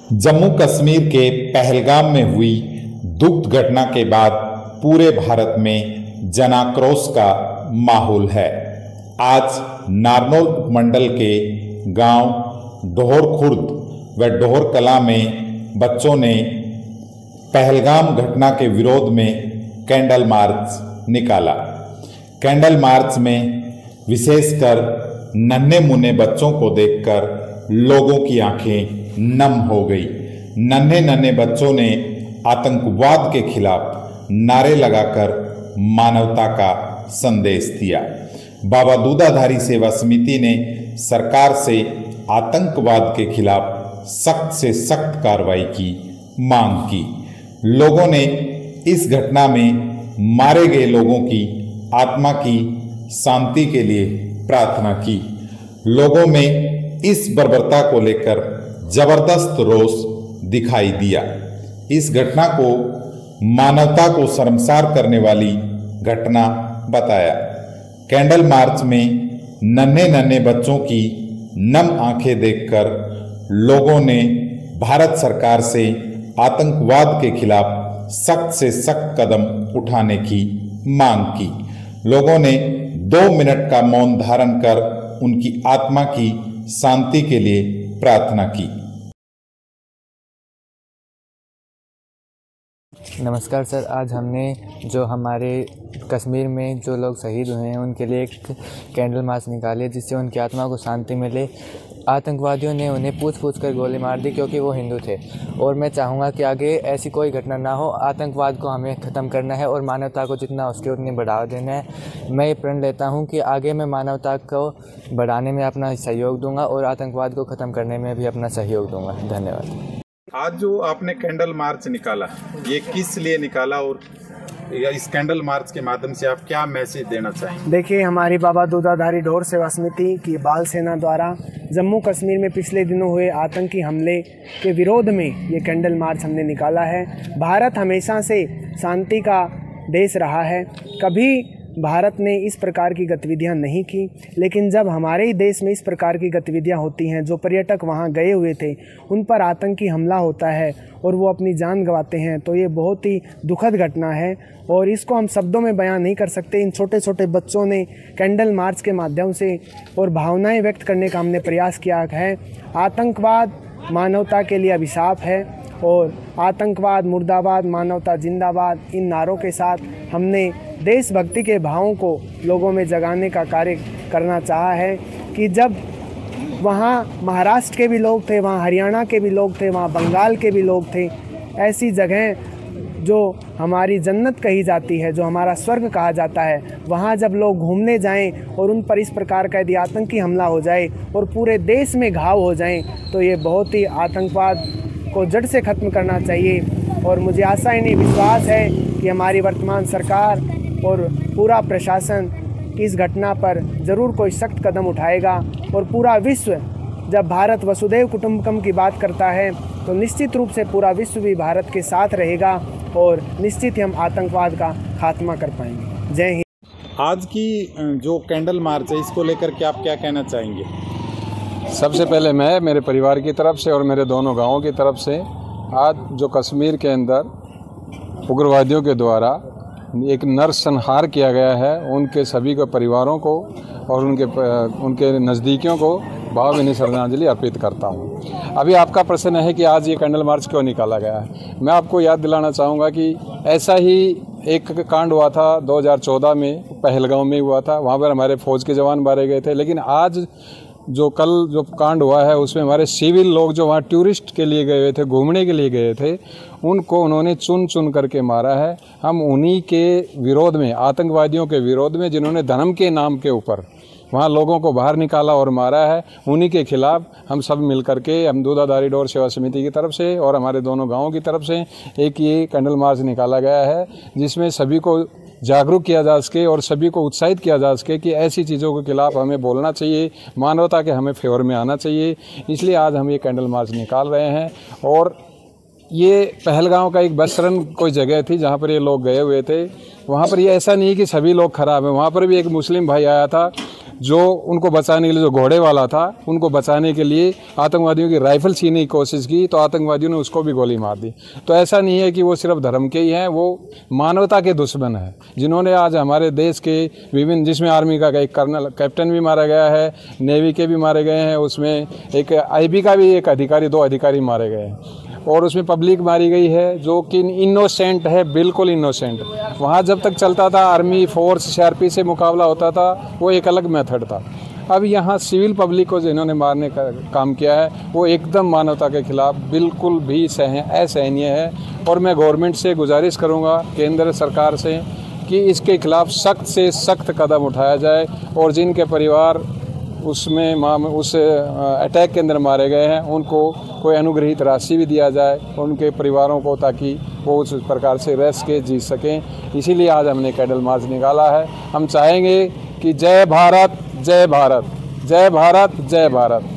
जम्मू कश्मीर के पहलगाम में हुई दुख घटना के बाद पूरे भारत में जनाक्रोश का माहौल है। आज नारनौल उपमंडल के गांव डोहर खुर्द व डोहर कला में बच्चों ने पहलगाम घटना के विरोध में कैंडल मार्च निकाला। कैंडल मार्च में विशेषकर नन्हे मुन्ने बच्चों को देखकर लोगों की आंखें नम हो गई। नन्हे नन्हे बच्चों ने आतंकवाद के खिलाफ नारे लगाकर मानवता का संदेश दिया। बाबा दूधाधारी सेवा समिति ने सरकार से आतंकवाद के खिलाफ सख्त से सख्त कार्रवाई की मांग की। लोगों ने इस घटना में मारे गए लोगों की आत्मा की शांति के लिए प्रार्थना की। लोगों में इस बर्बरता को लेकर जबरदस्त रोष दिखाई दिया। इस घटना को मानवता को शर्मसार करने वाली घटना बताया। कैंडल मार्च में नन्हे नन्हे बच्चों की नम आंखें देखकर लोगों ने भारत सरकार से आतंकवाद के खिलाफ सख्त से सख्त कदम उठाने की मांग की। लोगों ने 2 मिनट का मौन धारण कर उनकी आत्मा की शांति के लिए प्रार्थना की। नमस्कार सर, आज हमने जो हमारे कश्मीर में जो लोग शहीद हुए हैं उनके लिए एक कैंडल मार्च निकाले जिससे उनकी आत्मा को शांति मिले। आतंकवादियों ने उन्हें पूछ कर गोली मार दी क्योंकि वो हिंदू थे, और मैं चाहूँगा कि आगे ऐसी कोई घटना ना हो। आतंकवाद को हमें ख़त्म करना है और मानवता को जितना हो सके उतनी बढ़ावा देना है। मैं ये प्रण लेता हूँ कि आगे मैं मानवता को बढ़ाने में अपना सहयोग दूँगा और आतंकवाद को ख़त्म करने में भी अपना सहयोग दूँगा। धन्यवाद। आज जो आपने कैंडल मार्च निकाला, ये किस लिए निकाला और इस कैंडल मार्च के माध्यम से आप क्या मैसेज देना चाहेंगे? देखिए, हमारी बाबा दूधाधारी डोहर सेवा समिति की बाल सेना द्वारा जम्मू कश्मीर में पिछले दिनों हुए आतंकी हमले के विरोध में ये कैंडल मार्च हमने निकाला है। भारत हमेशा से शांति का देश रहा है, कभी भारत ने इस प्रकार की गतिविधियां नहीं की, लेकिन जब हमारे ही देश में इस प्रकार की गतिविधियां होती हैं, जो पर्यटक वहां गए हुए थे उन पर आतंकी हमला होता है और वो अपनी जान गंवाते हैं, तो ये बहुत ही दुखद घटना है और इसको हम शब्दों में बयां नहीं कर सकते। इन छोटे छोटे बच्चों ने कैंडल मार्च के माध्यम से और भावनाएं व्यक्त करने का हमने प्रयास किया है। आतंकवाद मानवता के लिए अभिशाप है और आतंकवाद मुर्दाबाद, मानवता जिंदाबाद, इन नारों के साथ हमने देशभक्ति के भावों को लोगों में जगाने का कार्य करना चाहा है कि जब वहाँ महाराष्ट्र के भी लोग थे, वहाँ हरियाणा के भी लोग थे, वहाँ बंगाल के भी लोग थे, ऐसी जगह जो हमारी जन्नत कही जाती है, जो हमारा स्वर्ग कहा जाता है, वहाँ जब लोग घूमने जाएं और उन पर इस प्रकार का यदि आतंकी हमला हो जाए और पूरे देश में घाव हो जाएं, तो ये बहुत ही आतंकवाद को जड़ से ख़त्म करना चाहिए। और मुझे आशा ही नहीं, विश्वास है कि हमारी वर्तमान सरकार और पूरा प्रशासन इस घटना पर ज़रूर कोई सख्त कदम उठाएगा और पूरा विश्व, जब भारत वसुधैव कुटुंबकम की बात करता है तो निश्चित रूप से पूरा विश्व भी भारत के साथ रहेगा और निश्चित ही हम आतंकवाद का खात्मा कर पाएंगे। जय हिंद। आज की जो कैंडल मार्च है, इसको लेकर के आप क्या कहना चाहेंगे? सबसे पहले मैं मेरे परिवार की तरफ से और मेरे दोनों गांवों की तरफ से आज जो कश्मीर के अंदर उग्रवादियों के द्वारा एक नरसंहार किया गया है, उनके सभी को परिवारों को और उनके नज़दीकियों को भावभीनी श्रद्धांजलि अर्पित करता हूं। अभी आपका प्रश्न है कि आज ये कैंडल मार्च क्यों निकाला गया है। मैं आपको याद दिलाना चाहूँगा कि ऐसा ही एक कांड हुआ था 2014 में, पहलगाम में हुआ था। वहाँ पर हमारे फौज के जवान मारे गए थे, लेकिन आज जो कल जो कांड हुआ है उसमें हमारे सिविल लोग जो वहाँ टूरिस्ट के लिए गए हुए थे, घूमने के लिए गए थे, उनको उन्होंने चुन चुन करके मारा है। हम उन्हीं के विरोध में, आतंकवादियों के विरोध में, जिन्होंने धर्म के नाम के ऊपर वहाँ लोगों को बाहर निकाला और मारा है, उन्हीं के खिलाफ हम सब मिल करके, हम दूधाधारी डोहर सेवा समिति की तरफ से और हमारे दोनों गाँवों की तरफ से एक ये कैंडल मार्च निकाला गया है, जिसमें सभी को जागरूक किया जा सके और सभी को उत्साहित किया जा सके कि ऐसी चीज़ों के खिलाफ हमें बोलना चाहिए, मानवता के हमें फेवर में आना चाहिए। इसलिए आज हम ये कैंडल मार्च निकाल रहे हैं। और ये पहलगाम का एक बस रन कोई जगह थी जहाँ पर ये लोग गए हुए थे। वहाँ पर ये ऐसा नहीं कि सभी लोग खराब हैं, वहाँ पर भी एक मुस्लिम भाई आया था जो उनको बचाने के लिए, जो घोड़े वाला था, उनको बचाने के लिए आतंकवादियों की राइफल छीनने की कोशिश की तो आतंकवादियों ने उसको भी गोली मार दी। तो ऐसा नहीं है कि वो सिर्फ धर्म के ही हैं, वो मानवता के दुश्मन हैं, जिन्होंने आज हमारे देश के विभिन्न, जिसमें आर्मी का एक कर्नल कैप्टन भी मारा गया है, नेवी के भी मारे गए हैं, उसमें एक IB का भी एक अधिकारी, 2 अधिकारी मारे गए हैं, और उसमें पब्लिक मारी गई है जो कि इनोसेंट है, बिल्कुल इनोसेंट। वहाँ जब तक चलता था आर्मी फोर्स CRP से मुकाबला होता था, वो एक अलग मेथड था। अब यहाँ सिविल पब्लिक को जिन्होंने मारने का काम किया है वो एकदम मानवता के खिलाफ बिल्कुल भी असहनीय है। और मैं गवर्नमेंट से गुजारिश करूँगा, केंद्र सरकार से, कि इसके खिलाफ सख्त से सख्त कदम उठाया जाए और जिनके परिवार उसमें उस अटैक के अंदर मारे गए हैं उनको कोई अनुग्रहित राशि भी दिया जाए उनके परिवारों को, ताकि वो उस प्रकार से रह के जी सकें। इसीलिए आज हमने कैंडल मार्च निकाला है। हम चाहेंगे कि जय भारत, जय भारत, जय भारत, जय भारत।